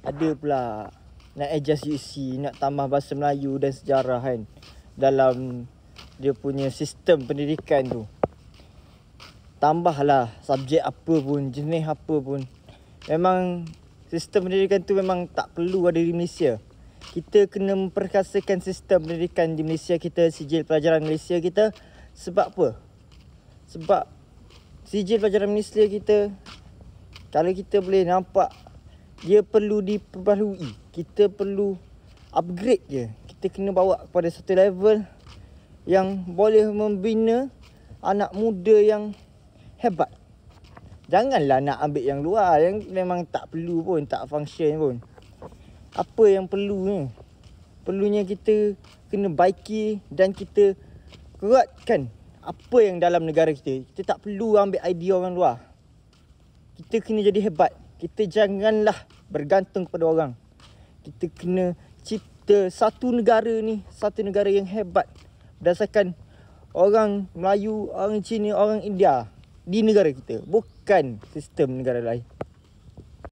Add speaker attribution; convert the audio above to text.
Speaker 1: ada pula nak adjust UC, nak tambah bahasa Melayu dan sejarah kan dalam dia punya sistem pendidikan tu. Tambahlah subjek apa pun, jenis apa pun. Memang sistem pendidikan tu memang tak perlu ada di Malaysia. Kita kena memperkasakan sistem pendidikan di Malaysia kita, sijil pelajaran Malaysia kita. Sebab apa? Sebab sijil pelajaran Malaysia kita, kalau kita boleh nampak, dia perlu diperbaharui. Kita perlu upgrade je. Kita kena bawa kepada satu level yang boleh membina anak muda yang hebat. Janganlah nak ambil yang luar, yang memang tak perlu pun, tak function pun. Apa yang perlunya? Perlunya kita kena baiki dan kita kuatkan apa yang dalam negara kita. Kita tak perlu ambil idea orang luar. Kita kena jadi hebat. Kita janganlah bergantung kepada orang. Kita kena cipta satu negara ni, satu negara yang hebat berdasarkan orang Melayu, orang Cina, orang India di negara kita, bukan sistem negara lain.